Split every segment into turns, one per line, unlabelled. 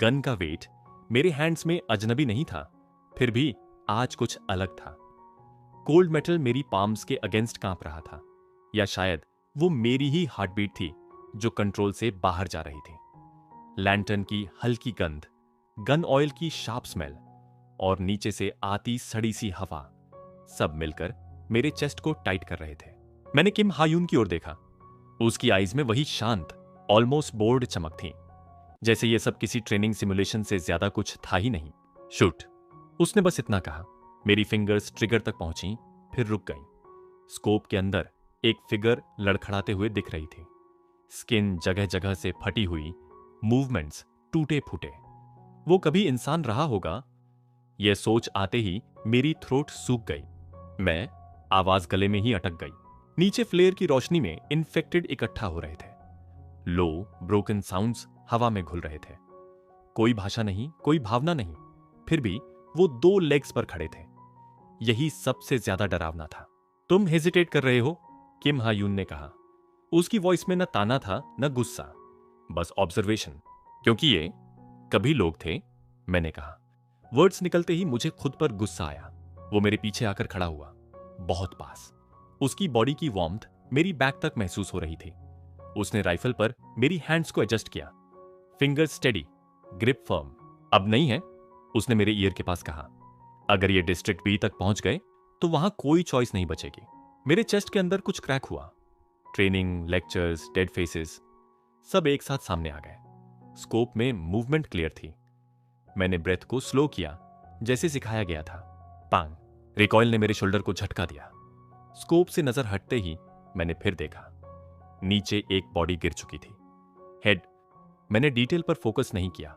Gun का wait मेरे hands में अजनबी नहीं था, फिर भी आज कुछ अलग था। कोल्ड मेटल मेरी पाम्स के अगेंस्ट कांप रहा था, या शायद वो मेरी ही हार्टबीट थी जो कंट्रोल से बाहर जा रही थी। लैंटर्न की हल्की गंध, गन ऑयल की शार्प स्मेल और नीचे से आती सड़ी सी हवा, सब मिलकर मेरे चेस्ट को टाइट कर रहे थे। मैंने किम हायून की ओर देखा। उसकी आईज में वही शांत, ऑलमोस्ट बोर्ड चमक थी, जैसे ये सब किसी ट्रेनिंग सिमुलेशन से ज्यादा कुछ था ही नहीं। शूट, उसने बस इतना कहा। मेरी फिंगर्स ट्रिगर तक पहुंची, फिर रुक गई। स्कोप के अंदर एक फिगर लड़खड़ाते हुए दिख रही थी। स्किन जगह जगह से फटी हुई, मूवमेंट्स टूटे फूटे। वो कभी इंसान रहा होगा? यह सोच आते ही मेरी थ्रोट सूख गई। मैं आवाज गले में ही अटक गई। नीचे फ्लेयर की रोशनी में इन्फेक्टेड इकट्ठा हो रहे थे। लो ब्रोकन साउंड्स हवा में घुल रहे थे। कोई भाषा नहीं, कोई भावना नहीं, फिर भी वो दो लेग्स पर खड़े थे। यही सबसे ज्यादा डरावना था। तुम हेजिटेट कर रहे हो, किम हायून ने कहा। उसकी वॉइस में न ताना था न गुस्सा, बस ऑब्जर्वेशन। क्योंकि ये कभी लोग थे, मैंने कहा। वर्ड्स निकलते ही मुझे खुद पर गुस्सा आया। वो मेरे पीछे आकर खड़ा हुआ, बहुत पास। उसकी बॉडी की वार्मथ मेरी बैक तक महसूस हो रही थी। उसने राइफल पर मेरी हैंड्स को एडजस्ट किया। Finger steady, grip firm. अब नहीं है, उसने मेरे ईयर के पास कहा। अगर ये डिस्ट्रिक्ट बी तक पहुंच गए तो वहां कोई चॉइस नहीं बचेगी। मेरे चेस्ट के अंदर कुछ क्रैक हुआ। ट्रेनिंग, लेक्चर्स, डेड फेसेस, सब एक साथ सामने आ गए। स्कोप में मूवमेंट क्लियर थी। मैंने ब्रेथ को स्लो किया, जैसे सिखाया गया था। पांग, रिकॉइल ने मेरे शोल्डर को झटका दिया। स्कोप से नजर हटते ही मैंने फिर देखा। नीचे एक बॉडी गिर चुकी थी। हेड, मैंने डिटेल पर फोकस नहीं किया।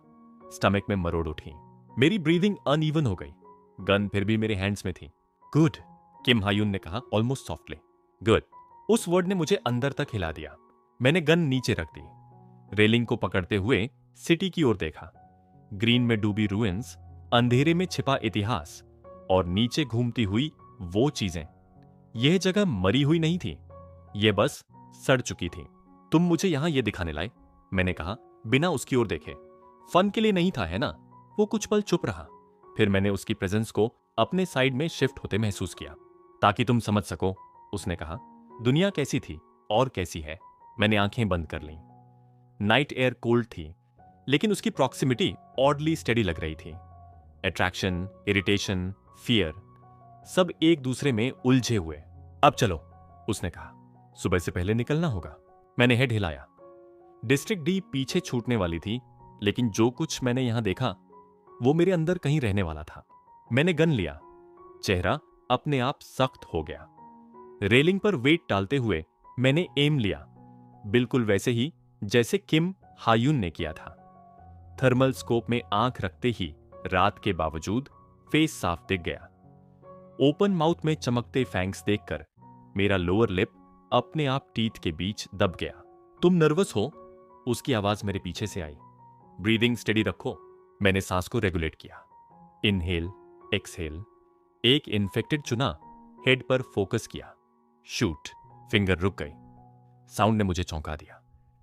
स्टमक में मरोड़ उठी। मेरी ब्रीदिंग अनइवन हो गई। गन फिर भी मेरे हैंड्स में थी। गुड, किम हायून ने कहा ऑलमोस्ट सॉफ्टली। गुड, उस वर्ड ने मुझे अंदर तक हिला दिया। मैंने गन नीचे रख दी। रेलिंग को पकड़ते हुए सिटी की ओर देखा। ग्रीन में डूबी रूइंस, अंधेरे में छिपा इतिहास और नीचे घूमती हुई वो चीजें। यह जगह मरी हुई नहीं थी, यह बस सड़ चुकी थी। तुम मुझे यहां यह दिखाने लाए, मैंने कहा बिना उसकी ओर देखे। फन के लिए नहीं था, है ना? वो कुछ पल चुप रहा। फिर मैंने उसकी प्रेजेंस को अपने साइड में शिफ्ट होते महसूस किया। ताकि तुम समझ सको, उसने कहा, दुनिया कैसी थी और कैसी है। मैंने आंखें बंद कर लीं। नाइट एयर कोल्ड थी, लेकिन उसकी प्रॉक्सिमिटी ऑडली स्टेडी लग रही थी। अट्रैक्शन, इरिटेशन, फियर, सब एक दूसरे में उलझे हुए। अब चलो, उसने कहा, सुबह से पहले निकलना होगा। मैंने हेड हिलाया। डिस्ट्रिक्ट डी पीछे छूटने वाली थी, लेकिन जो कुछ मैंने यहां देखा वो मेरे अंदर कहीं रहने वाला था। मैंने गन लिया। चेहरा अपने आप सख्त हो गया। रेलिंग पर वेट डालते हुए मैंने एम लिया, बिल्कुल वैसे ही जैसे किम हायून ने किया था। थर्मल स्कोप में आंख रखते ही रात के बावजूद फेस साफ दिख गया। ओपन माउथ में चमकते फैंग्स देखकर मेरा लोअर लिप अपने आप टीथ के बीच दब गया। तुम नर्वस हो? उसकी आवाज मेरे पीछे से आई। ब्रीदिंग स्टेडी रखो। मैंने सांस को रेगुलेट किया। Inhale, exhale. एक इन्फेक्टेड चुना, हेड पर फोकस किया। शूट, फिंगर रुक गई। साउंड ने मुझे चौंका दिया।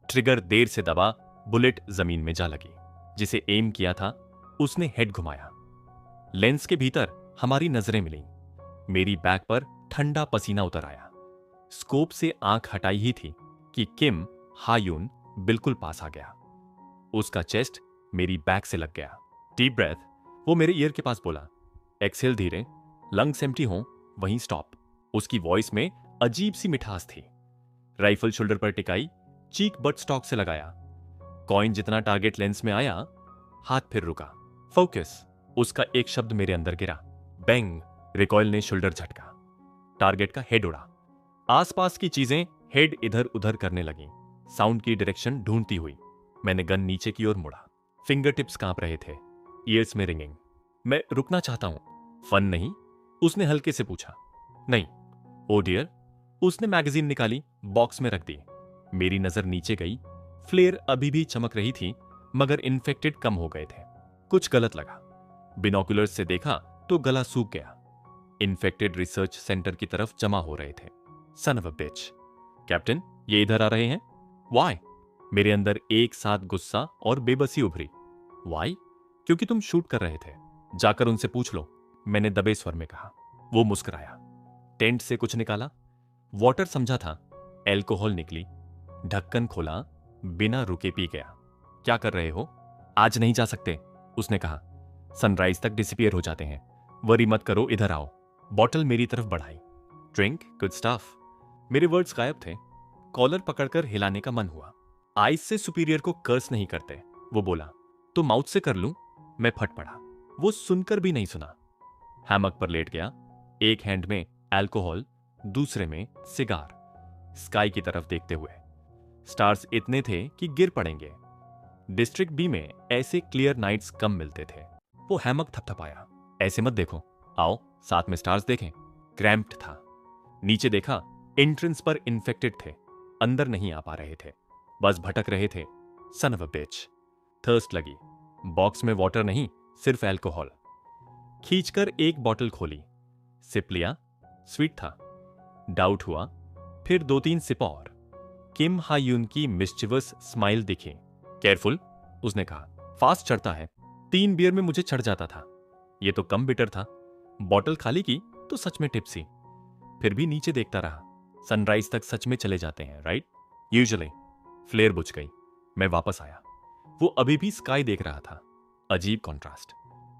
ट्रिगर देर से दबा, बुलेट जमीन में जा लगी। जिसे एम किया था उसने हेड घुमाया। लेंस के भीतर हमारी नजरें मिलीं। मेरी बैक पर ठंडा पसीना उतर आया। स्कोप से आंख हटाई ही थी कि किम हायून बिल्कुल पास आ गया। उसका चेस्ट मेरी बैक से लग गया। डीप ब्रेथ, वो मेरे ईयर के पास बोला। एक्सहेल धीरे, लंग्स एम्प्टी हो, वहीं स्टॉप। उसकी वॉइस में अजीब सी मिठास थी। राइफल शोल्डर पर टिकाई, चीक बट स्टॉक से लगाया। कॉइन जितना टारगेट लेंस में आया, हाथ फिर रुका। फोकस, उसका एक शब्द मेरे अंदर गिरा। बैंग, रिकॉइल ने शोल्डर झटका। टारगेट का हेड उड़ा। आसपास की चीजें हेड इधर उधर करने लगी, साउंड की डायरेक्शन ढूंढती हुई। मैंने गन नीचे की ओर मुड़ा। फिंगर टिप्स कांप रहे थे, ईयर्स में रिंगिंग। मैं रुकना चाहता हूं। फन नहीं? उसने हल्के से पूछा। नहीं। ओ डियर, उसने मैगजीन निकाली, बॉक्स में रख दी। मेरी नजर नीचे गई। फ्लेयर अभी भी चमक रही थी, मगर इन्फेक्टेड कम हो गए थे। कुछ गलत लगा। बिनोकुलर्स से देखा तो गला सूख गया। इन्फेक्टेड रिसर्च सेंटर की तरफ जमा हो रहे थे। Son of a beach. Captain, ये इधर आ रहे हैं? व्हाई? मेरे अंदर एक साथ गुस्सा और बेबसी उभरी। वाई? क्योंकि तुम शूट कर रहे थे। जाकर उनसे पूछ लो, मैंने दबे स्वर में कहा। वो मुस्कुराया। टेंट से कुछ निकाला। वाटर समझा था। एल्कोहल निकली। ढक्कन खोला। बिना रुके पी गया। क्या कर रहे हो? आज नहीं जा सकते, उसने कहा। सनराइज तक डिसअपियर हो जाते हैं। वरी मत करो, इधर आओ। बॉटल मेरी तरफ बढ़ाई। Drink, good stuff. मेरे वर्ड्स गायब थे। कॉलर पकड़कर हिलाने का मन हुआ। आइस से सुपीरियर को कर्स नहीं करते, वो बोला। तो माउथ से कर लूं? मैं फट पड़ा। वो सुनकर भी नहीं सुना। हैमक पर लेट गया। एक हैंड में अल्कोहल, दूसरे में सिगार। स्काई की तरफ देखते हुए। स्टार्स इतने थे कि गिर पड़ेंगे। डिस्ट्रिक्ट बी में ऐसे क्लियर नाइट्स कम मिलते थे। वो हैमक थपथपाया। ऐसे मत देखो, आओ साथ में स्टार्स देखें। क्रैम्प्ड था। नीचे देखा, एंट्रेंस पर इन्फेक्टेड थे। अंदर नहीं आ पा रहे थे, बस भटक रहे थे। Son of a bitch. Thirst लगी। बॉक्स में वाटर नहीं, सिर्फ अल्कोहल। खींचकर एक बॉटल खोली। सिप लिया। स्वीट था। डाउट हुआ। फिर 2-3 सिप और। किम हायून की मिस्चिवस स्माइल दिखी। केयरफुल, उसने कहा। फास्ट चढ़ता है। 3 बियर में मुझे चढ़ जाता था। ये तो कम बिटर था। बॉटल खाली की तो सच में टिप्सी। फिर भी नीचे देखता रहा। सनराइज तक सच में चले जाते हैं, राइट? यूजुअली। फ्लेयर बुझ गई। मैं वापस आया। वो अभी भी स्काई देख रहा था। अजीब कॉन्ट्रास्ट।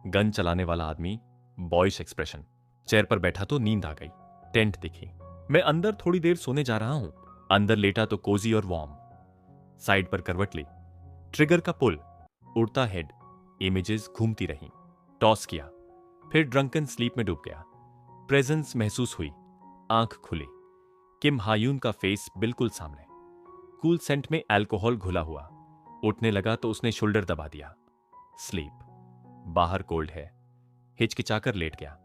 गन चलाने वाला आदमी, बॉयश एक्सप्रेशन। चेयर पर बैठा तो नींद आ गई। टेंट दिखी। मैं अंदर थोड़ी देर सोने जा रहा हूं। अंदर लेटा तो कोजी और वार्म। साइड पर करवट ली। ट्रिगर का पुल। उड़ता हेड। इमेजेस घूमती रहीं। टॉस किया। फिर ड्रंकन स्लीप में डूब गया। प्रेजेंस महसूस हुई। आंख खुली। किम हायून का फेस बिल्कुल सामने। कूल सेंट में अल्कोहल घुला हुआ। उठने लगा तो उसने शोल्डर दबा दिया। स्लीप। बाहर कोल्ड है। हिचकिचाकर लेट गया।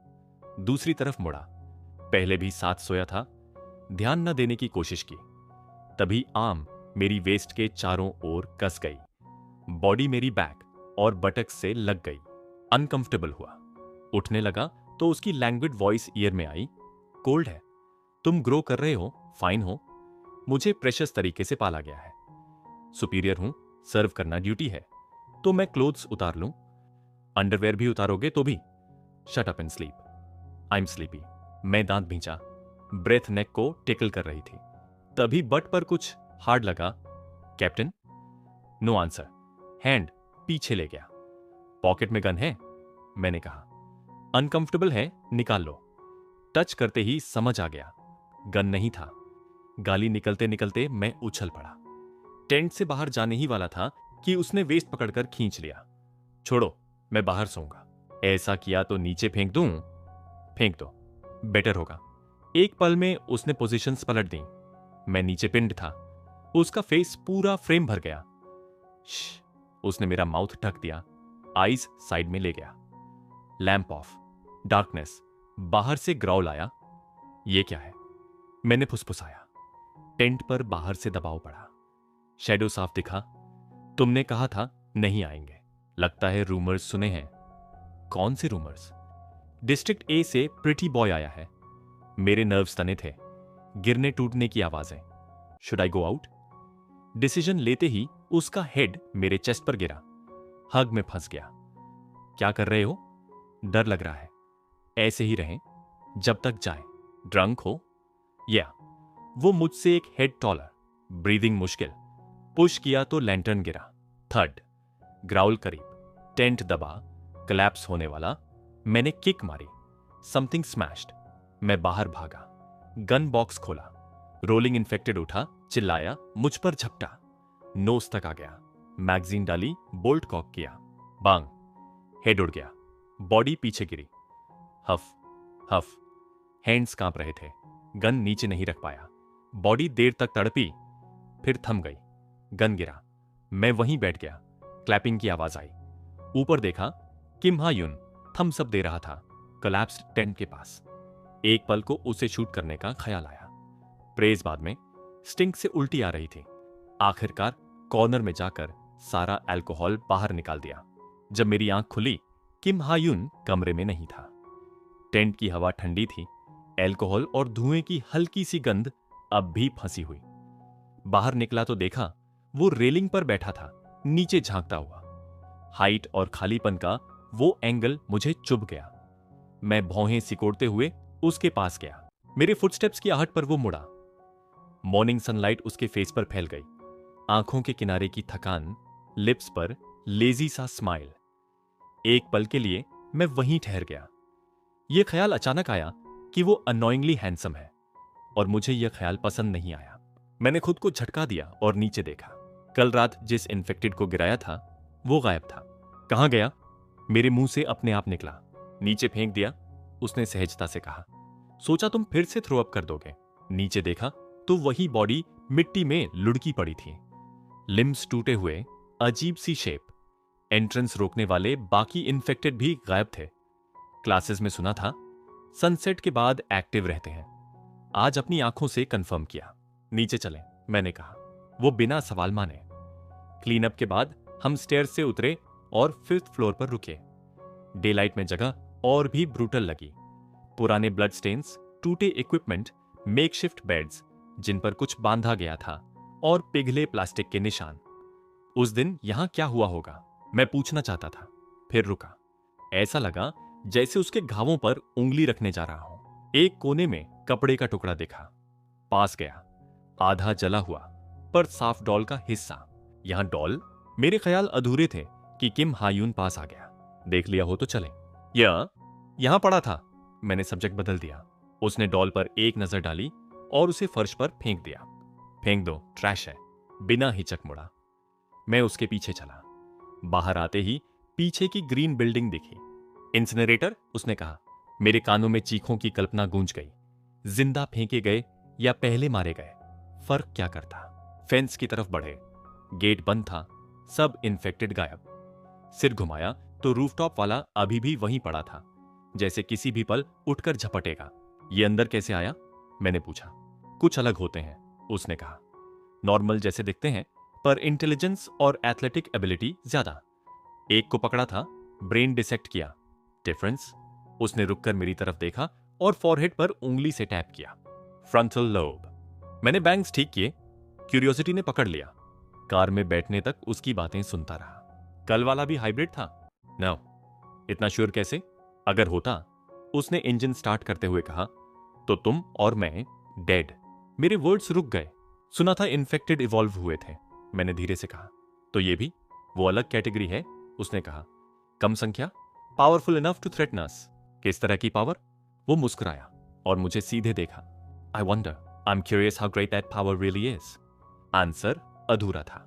दूसरी तरफ मुड़ा। पहले भी साथ सोया था। ध्यान न देने की कोशिश की। तभी आर्म मेरी वेस्ट के चारों ओर कस गई। बॉडी मेरी बैक और बटक से लग गई। अनकंफर्टेबल हुआ। उठने लगा तो उसकी लैंग्वेड वॉइस ईयर में आई। कोल्ड है। तुम ग्रो कर रहे हो, फाइन हो। मुझे प्रेशस तरीके से पाला गया है। सुपीरियर हूं, सर्व करना ड्यूटी है। तो मैं क्लोथ्स उतार लूं? अंडरवेयर भी उतारोगे तो भी? Shut up and sleep. I am sleepy. मैं दांत भींचा। ब्रेथ नेक को टिकल कर रही थी। तभी बट पर कुछ हार्ड लगा। कैप्टन? No answer. हैंड पीछे ले गया। पॉकेट में गन है? मैंने कहा। अनकंफर्टेबल है, निकाल लो। टच करते ही समझ आ गया, गन नहीं था। गाली निकलते निकलते मैं उछल पड़ा। टेंट से बाहर जाने ही वाला था कि उसने वेस्ट पकड़कर खींच लिया। छोड़ो, मैं बाहर सोऊंगा। ऐसा किया तो नीचे फेंक दूं? फेंक दो, बेटर होगा। एक पल में उसने पोजीशंस पलट दी। मैं नीचे पिंड था। उसका फेस पूरा फ्रेम भर गया। श्श, उसने मेरा माउथ ढक दिया। आईज साइड में ले गया। Lamp of. डार्कनेस। बाहर से ग्राउल आया। ये क्या है? मैंने फुसफुसाया। टेंट पर बाहर से दबाव पड़ा। शैडो साफ दिखा। तुमने कहा था नहीं आएंगे। लगता है रूमर्स सुने हैं। कौन से रूमर्स? डिस्ट्रिक्ट ए से प्रिटी बॉय आया है। मेरे नर्व्स तने थे। गिरने टूटने की आवाजें। Should I go out? Decision लेते ही उसका हेड मेरे चेस्ट पर गिरा। हग में फंस गया। क्या कर रहे हो? डर लग रहा है। ऐसे ही रहें जब तक जाए। ड्रंक हो? या। वो मुझसे एक हेड टॉलर। ब्रीदिंग मुश्किल। पुश किया तो लैंटर्न गिरा। थर्ड। ग्राउल करीब। टेंट दबा। कलैप्स होने वाला। मैंने किक मारी। Something smashed. मैं बाहर भागा। गन बॉक्स खोला। रोलिंग इन्फेक्टेड उठा, चिल्लाया, मुझ पर झपटा। नोज तक आ गया। मैगजीन डाली, बोल्ट कॉक किया। बांग। हेड उड़ गया। बॉडी पीछे गिरी। हफ हफ। हैंड्स कांप रहे थे। गन नीचे नहीं रख पाया। बॉडी देर तक तड़पी, फिर थम गई। गन गिरा। मैं वहीं बैठ गया। क्लैपिंग की आवाज आई। ऊपर देखा, किम हायुन थम्स अप दे रहा था कोलैप्स्ड टेंट के पास। एक पल को उसे शूट करने का ख्याल आया। प्रेज बाद में। स्टिंक से उल्टी आ रही थी। आखिरकार कॉर्नर में जाकर सारा अल्कोहल बाहर निकाल दिया। जब मेरी आंख खुली, किम हायुन कमरे में नहीं था। टेंट की हवा ठंडी थी। अल्कोहल और धुएं की हल्की सी गंध अब भी फंसी हुई। बाहर निकला तो देखा वो रेलिंग पर बैठा था, नीचे झांकता हुआ। हाइट और खालीपन का वो एंगल मुझे चुभ गया। मैं भौहें सिकोड़ते हुए उसके पास गया। मेरे फुटस्टेप्स की आहट पर वो मुड़ा। मॉर्निंग सनलाइट उसके फेस पर फैल गई। आंखों के किनारे की थकान, लिप्स पर लेजी सा स्माइल। एक पल के लिए मैं वहीं ठहर गया। यह ख्याल अचानक आया कि वो अनोइंगली हैंडसम है, और मुझे यह ख्याल पसंद नहीं आया। मैंने खुद को झटका दिया और नीचे देखा। कल रात जिस इन्फेक्टेड को गिराया था वो गायब था। कहां गया? मेरे मुंह से अपने आप निकला। नीचे फेंक दिया, उसने सहजता से कहा। सोचा तुम फिर से थ्रो अप कर दोगे। नीचे देखा तो वही बॉडी मिट्टी में लुढ़की पड़ी थी। लिम्स टूटे हुए, अजीब सी शेप। एंट्रेंस रोकने वाले बाकी इन्फेक्टेड भी गायब थे। क्लासेस में सुना था सनसेट के बाद एक्टिव रहते हैं। आज अपनी आंखों से कंफर्म किया। नीचे चलें, मैंने कहा। वो बिना सवाल माने। क्लीन अप के बाद हम स्टेयर्स से उतरे और 5th फ्लोर पर रुके। डे लाइट में जगह और भी ब्रूटल लगी। पुराने ब्लड स्टेन्स, टूटे इक्विपमेंट, मेकशिफ्ट बेड्स जिन पर कुछ बांधा गया था, और पिघले प्लास्टिक के निशान। उस दिन यहां क्या हुआ होगा, मैं पूछना चाहता था, फिर रुका। ऐसा लगा जैसे उसके घावों पर उंगली रखने जा रहा हूं। एक कोने में कपड़े का टुकड़ा देखा। पास गया। आधा जला हुआ पर साफ डॉल का हिस्सा। यहां डॉल? मेरे ख्याल अधूरे थे कि किम हायून पास आ गया। देख लिया हो तो चले। यहां पड़ा था। मैंने सब्जेक्ट बदल दिया। उसने डॉल पर एक नजर डाली और उसे फर्श पर फेंक दिया। फेंक दो, ट्रैश है। बिना हिचक मुड़ा। मैं उसके पीछे चला। बाहर आते ही पीछे की ग्रीन बिल्डिंग दिखी। इंसिनरेटर? उसने कहा। मेरे कानों में चीखों की कल्पना गूंज गई। जिंदा फेंके गए या पहले मारे गए, फर्क क्या करता। फेंस की तरफ बढ़े। गेट बंद था। सब इन्फेक्टेड गायब। सिर घुमाया तो रूफटॉप वाला अभी भी वहीं पड़ा था, जैसे किसी भी पल उठकर झपटेगा। ये अंदर कैसे आया? मैंने पूछा। कुछ अलग होते हैं, उसने कहा। नॉर्मल जैसे दिखते हैं, पर इंटेलिजेंस और एथलेटिक एबिलिटी ज्यादा। एक को पकड़ा था, ब्रेन डिसेक्ट किया। डिफरेंस? उसने रुककर मेरी तरफ देखा और फॉरहेड पर उंगली से टैप किया। Frontal lobe. मैंने बैंग्स ठीक किए। क्यूरियोसिटी ने पकड़ लिया। कार में बैठने तक उसकी बातें सुनता रहा। कल वाला भी हाइब्रिड था? नो। इतना श्योर कैसे? अगर होता, उसने इंजन स्टार्ट करते हुए कहा, तो तुम और मैं डेड। मेरे वर्ड्स रुक गए। सुना था इन्फेक्टेड इवॉल्व हुए थे, मैंने धीरे से कहा। तो ये भी वो अलग कैटेगरी है? उसने कहा। कम संख्या, powerful enough to threaten us. किस तरह की पावर? वो मुस्कुराया और मुझे सीधे देखा। I wonder, I am curious how great that power really is. Answer अधूरा था।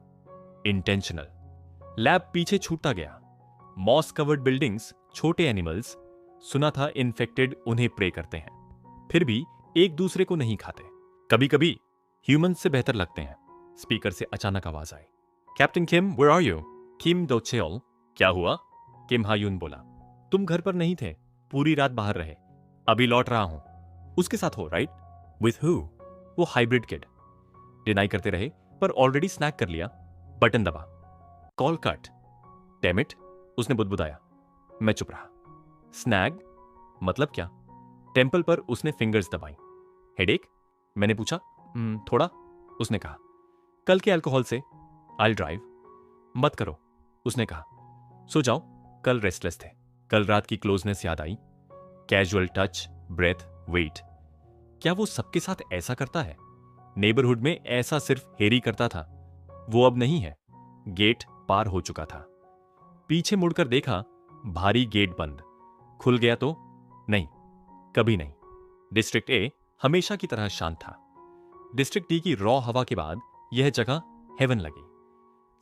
इंटेंशनल। लैब पीछे छूटता गया। मॉस कवर्ड बिल्डिंग्स, छोटे एनिमल्स। सुना था इन्फेक्टेड उन्हें प्रे करते हैं, फिर भी एक दूसरे को नहीं खाते। कभी कभी ह्यूमन से बेहतर लगते हैं। स्पीकर से अचानक आवाज आई। Captain Kim, where are you? Kim Do Cheol. क्या हुआ? किम हायून बोला। तुम घर पर नहीं थे, पूरी रात बाहर रहे। अभी लौट रहा हूं। उसके साथ हो, राइट? With who? वो हाइब्रिड किड। डिनाई करते रहे, पर ऑलरेडी स्नैक कर लिया। बटन दबा। Call cut. डैम इट, उसने बुदबुदाया। मैं चुप रहा। स्नैग मतलब क्या? टेम्पल पर उसने फिंगर्स दबाई। हेडेक? मैंने पूछा। थोड़ा, उसने कहा। कल के अल्कोहल से। I drive. मत करो, उसने कहा। सो जाओ, कल रेस्टलेस थे। कल रात की क्लोजनेस याद आई। Casual touch, breath, wait. क्या वो सबके साथ ऐसा करता है? नेबरहुड में ऐसा सिर्फ हेरी करता था। वो अब नहीं है। गेट पार हो चुका था। पीछे मुड़कर देखा, भारी गेट बंद। खुल गया तो? नहीं, कभी नहीं। डिस्ट्रिक्ट ए हमेशा की तरह शांत था। डिस्ट्रिक्ट डी की रॉ हवा के बाद यह जगह हेवन लगी।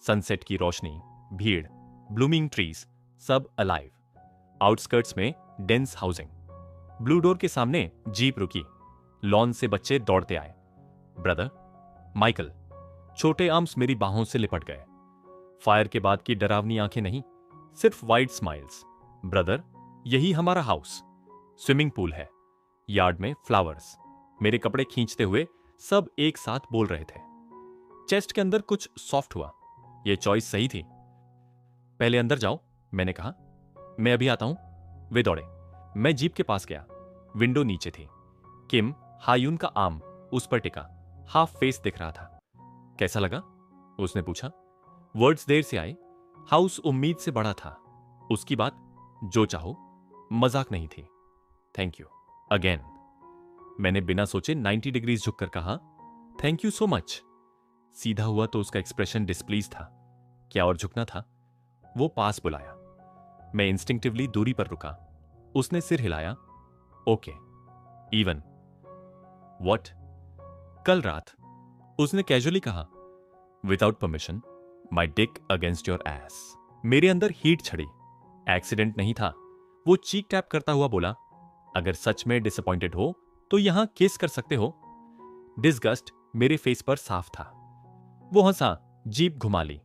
सनसेट की रोशनी, भीड़, ब्लूमिंग ट्रीज, सब अलाइव। आउटस्कर्ट्स में डेंस हाउसिंग। ब्लू डोर के सामने जीप रुकी। लॉन से बच्चे दौड़ते आए। Brother, Michael. छोटे आर्म्स मेरी बाहों से लिपट गए। फायर के बाद की डरावनी आंखें नहीं, सिर्फ वाइड स्माइल्स। ब्रदर, यही हमारा हाउस। स्विमिंग पूल है। यार्ड में फ्लावर्स। मेरे कपड़े खींचते हुए सब एक साथ बोल रहे थे। चेस्ट के अंदर कुछ सॉफ्ट हुआ। यह चॉइस सही थी। पहले अंदर जाओ, मैंने कहा। मैं अभी आता हूं। वे दौड़े। मैं जीप के पास गया। विंडो नीचे थी। किम हायून का आर्म उस पर टिका, हाफ फेस दिख रहा था। कैसा लगा? उसने पूछा। वर्ड्स देर से आए। हाउस उम्मीद से बड़ा था। उसकी बात जो चाहो, मजाक नहीं थी। Thank you again. मैंने बिना सोचे 90 डिग्रीज झुककर कहा, थैंक यू सो मच। सीधा हुआ तो उसका एक्सप्रेशन डिस्प्लीज था। क्या और झुकना था? वो पास बुलाया। मैं इंस्टिंक्टिवली दूरी पर रुका। उसने सिर हिलाया। Okay, even. व्हाट? कल रात उसने कैजुअली कहा, without permission, my Dick against your S. मेरे अंदर हीट छड़ी। एक्सीडेंट नहीं था। वो चीक टैप करता हुआ बोला, अगर सच में डिसअपॉइंटेड हो तो यहां किस कर सकते हो। डिसगस्ट मेरे फेस पर साफ था। वो हंसा, जीप घुमा ली।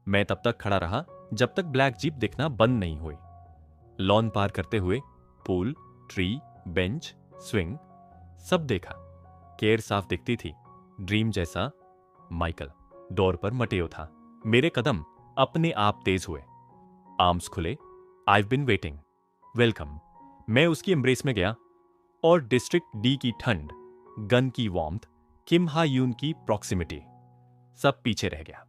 मैं तब तक खड़ा रहा जब तक ब्लैक जीप दिखना बंद नहीं हुई। लॉन पार करते हुए पूल, ट्री, बेंच, स्विंग सब देखा। केयर साफ दिखती थी, ड्रीम जैसा। माइकल डोर पर मटेओ था। मेरे कदम अपने आप तेज हुए। आर्म्स खुले। आई बिन वेटिंग, वेलकम। मैं उसकी एम्ब्रेस में गया और डिस्ट्रिक्ट डी की ठंड, गन की वार्मथ, किम हा यून की प्रॉक्सिमिटी, सब पीछे रह गया।